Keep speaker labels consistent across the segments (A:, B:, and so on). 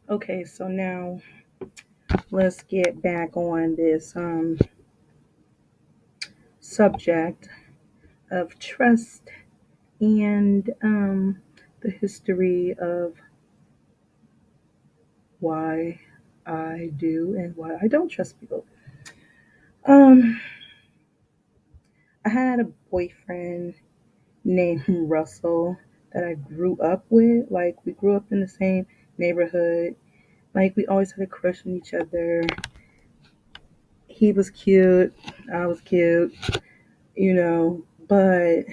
A: Okay, so now let's get back on this subject of trust and the history of why I do and why I don't trust people. Um, I had a boyfriend named Russell that I grew up with. Like, we grew up in the same neighborhood. Like, we always had a crush on each other. He was cute. I was cute, but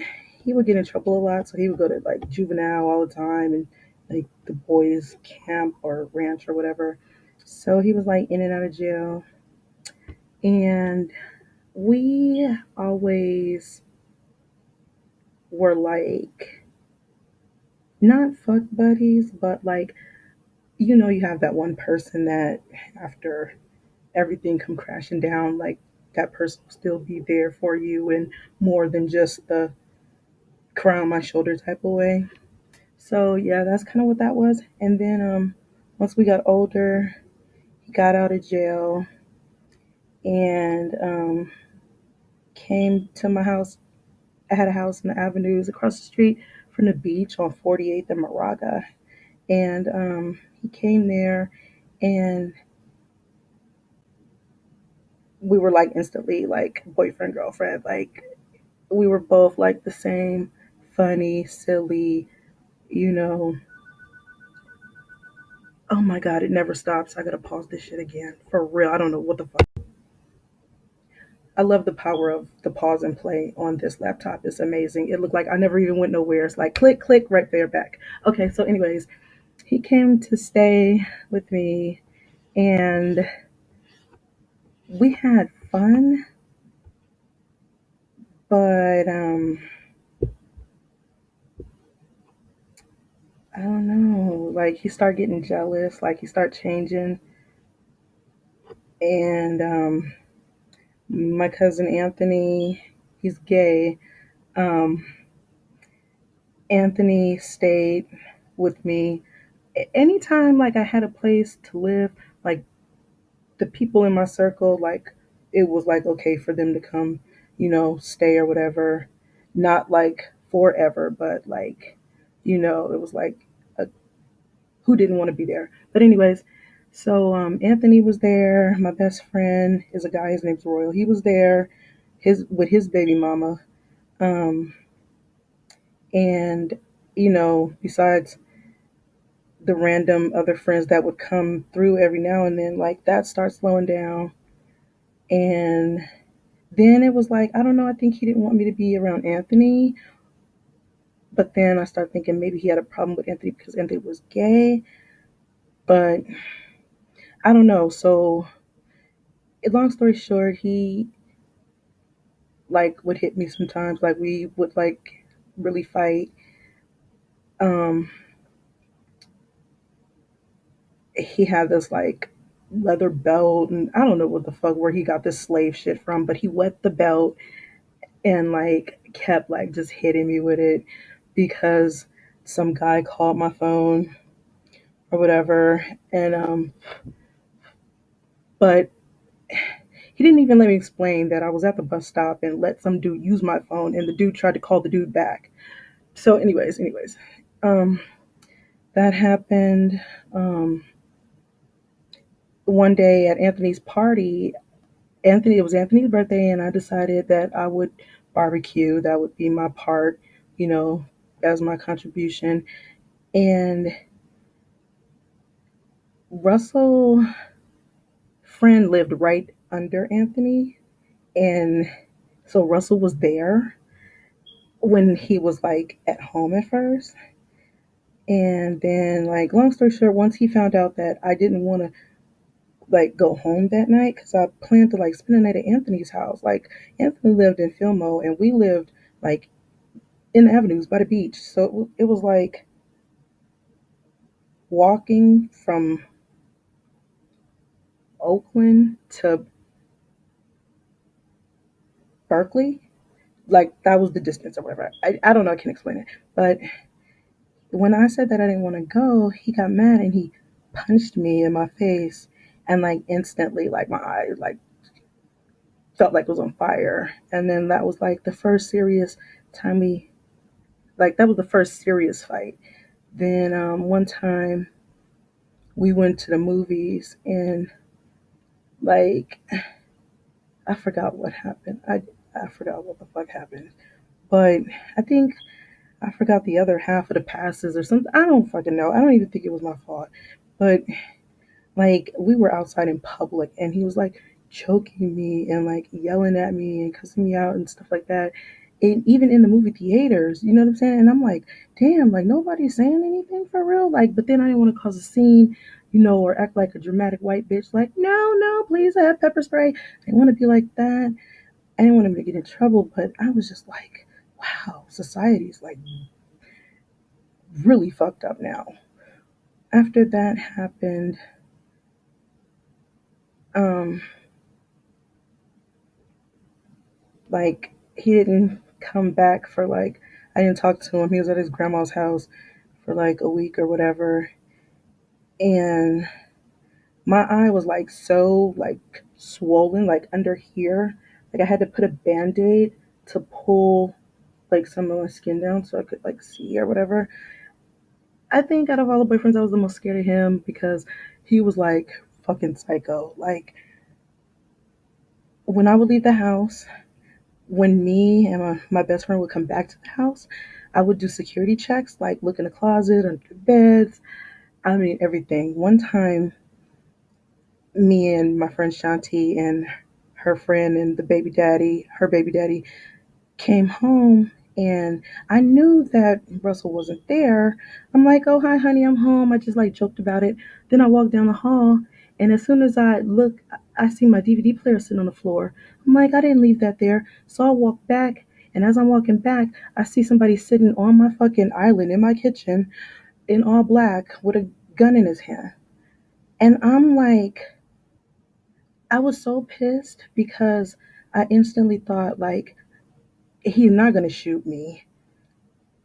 A: he would get in trouble a lot. So he would go to like juvenile all the time and like the boys' camp or ranch or whatever. So he was like in and out of jail. And we always were like, not fuck buddies, but like, you have that one person that after everything come crashing down, like that person will still be there for you and more than just the cry on my shoulder type of way. So yeah, that's kind of what that was. And then once we got older, he got out of jail and came to my house. I had a house in the avenues across the street from the beach on 48th and Moraga. And he came there and we were like instantly like boyfriend, girlfriend. Like we were both like the same funny, silly, you know. Oh my God, it never stops. I gotta pause this shit again. For real. I don't know what the fuck. I love the power of the pause and play on this laptop. It's amazing. It looked like I never even went nowhere. It's like click, click, right there, back. Okay, so, anyways, he came to stay with me and we had fun, but I don't know. Like, he started getting jealous, like, he started changing. And my cousin Anthony, he's gay. Um, Anthony stayed with me anytime like I had a place to live, like the people in my circle, like it was like okay for them to come, stay or whatever. Not like forever, but like, it was like a, who didn't want to be there. But anyways, so Anthony was there. My best friend is a guy. His name's Royal. He was there, his with his baby mama, um, and besides the random other friends that would come through every now and then, like that starts slowing down. And then it was like, I don't know, I think he didn't want me to be around Anthony. But then I started thinking maybe he had a problem with Anthony because Anthony was gay. But I don't know. So, long story short, he like would hit me sometimes. Like we would like really fight. Um, he had this like leather belt, and I don't know what the fuck where he got this slave shit from, but he wet the belt and like kept like just hitting me with it because some guy called my phone or whatever. And but he didn't even let me explain that I was at the bus stop and let some dude use my phone and the dude tried to call the dude back. So anyways, um that happened. One day at Anthony's party, it was Anthony's birthday, and I decided that I would barbecue. That would be my part, you know, as my contribution. And Russell friend lived right under Anthony, and so Russell was there when he was like at home at first. And then, like, long story short, once he found out that I didn't want to like go home that night because I planned to like spend the night at Anthony's house. Like, Anthony lived in Filmo, and we lived like in the avenues by the beach. So it was like walking from Oakland to Berkeley. Like, that was the distance or whatever. I don't know. I can't explain it. But when I said that I didn't want to go, he got mad and he punched me in my face, and like instantly, like my eyes like felt like it was on fire. And then that was like the first serious time we like that was the first serious fight. Then one time we went to the movies and like I forgot what happened. I forgot what the fuck happened. But I think I forgot the other half of the passes or something. I don't fucking know. I don't even think it was my fault. But like we were outside in public and he was like choking me and like yelling at me and cussing me out and stuff like that. And even in the movie theaters, you know what I'm saying? And I'm like, damn, like nobody's saying anything for real. Like, but then I didn't want to cause a scene, or act like a dramatic white bitch, like, no, no, please, I have pepper spray. I didn't want to be like that. I didn't want him to get in trouble, but I was just like, wow, society's like really fucked up now. After that happened, um, like he didn't come back for like I didn't talk to him. He was at his grandma's house for like a week or whatever. And my eye was like so like swollen, like under here. Like I had to put a band-aid to pull like some of my skin down so I could like see or whatever. I think out of all the boyfriends I was the most scared of him because he was like fucking psycho. Like when I would leave the house, when me and my best friend would come back to the house, I would do security checks, like look in the closet, under the beds. I mean, everything. One time, me and my friend Shanti and her friend and her baby daddy, came home and I knew that Russell wasn't there. I'm like, oh, hi, honey, I'm home. I just like joked about it. Then I walked down the hall and as soon as I look, I see my DVD player sitting on the floor. I'm like, I didn't leave that there. So I walk back and as I'm walking back, I see somebody sitting on my fucking island in my kitchen in all black with a gun in his hand. And I'm like, I was so pissed because I instantly thought like, he's not gonna shoot me.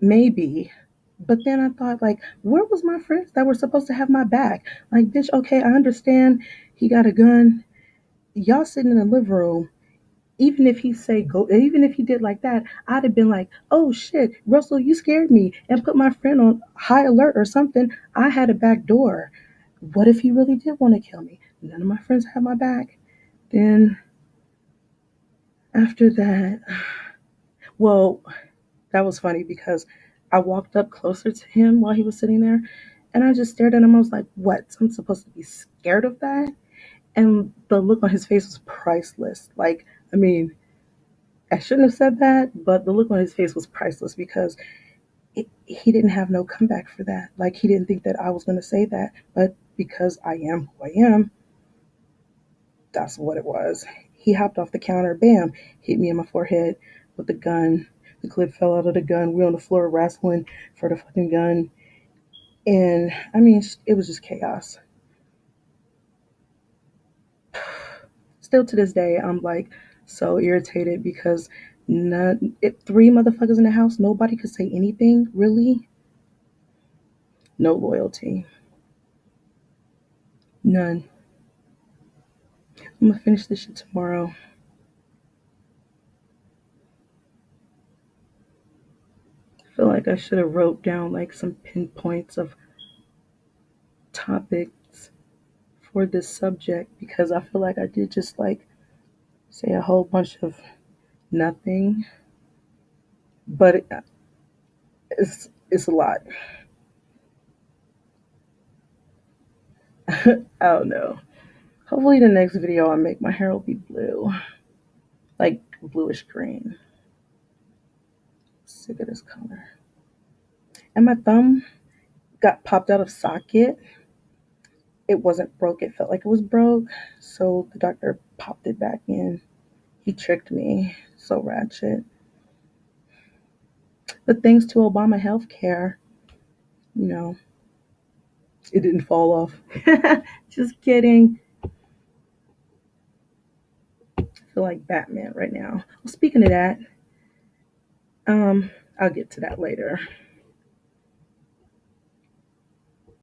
A: Maybe. But then I thought, like, where was my friends that were supposed to have my back? Like, bitch, okay, I understand he got a gun. Y'all sitting in the living room. Even if he say go, even if he did like that, I'd have been like, oh shit, Russell, you scared me, and put my friend on high alert or something. I had a back door. What if he really did want to kill me? None of my friends had my back. Then after that, well, that was funny because I walked up closer to him while he was sitting there and I just stared at him. I was like, what? I'm supposed to be scared of that? And the look on his face was priceless. Like, I mean, I shouldn't have said that, but the look on his face was priceless because he didn't have no comeback for that. Like, he didn't think that I was going to say that. But because I am who I am, that's what it was. He hopped off the counter, bam, hit me in my forehead with the gun. The clip fell out of the gun. We were on the floor wrestling for the fucking gun. And I mean, it was just chaos. Still to this day, I'm like so irritated because three motherfuckers in the house, nobody could say anything. Really? No loyalty. None. I'm gonna finish this shit tomorrow. I feel like I should have wrote down like some pinpoints of topics for this subject because I feel like I did just like say a whole bunch of nothing, but it's a lot. I don't know. Hopefully, the next video I make, my hair will be blue, like bluish green. Sick of this color. And my thumb got popped out of socket. It wasn't broke. It felt like it was broke. So the doctor popped it back in. He tricked me. So ratchet. But thanks to Obama health care, you know, it didn't fall off. Just kidding. I feel like Batman right now. Well, speaking of that, I'll get to that later.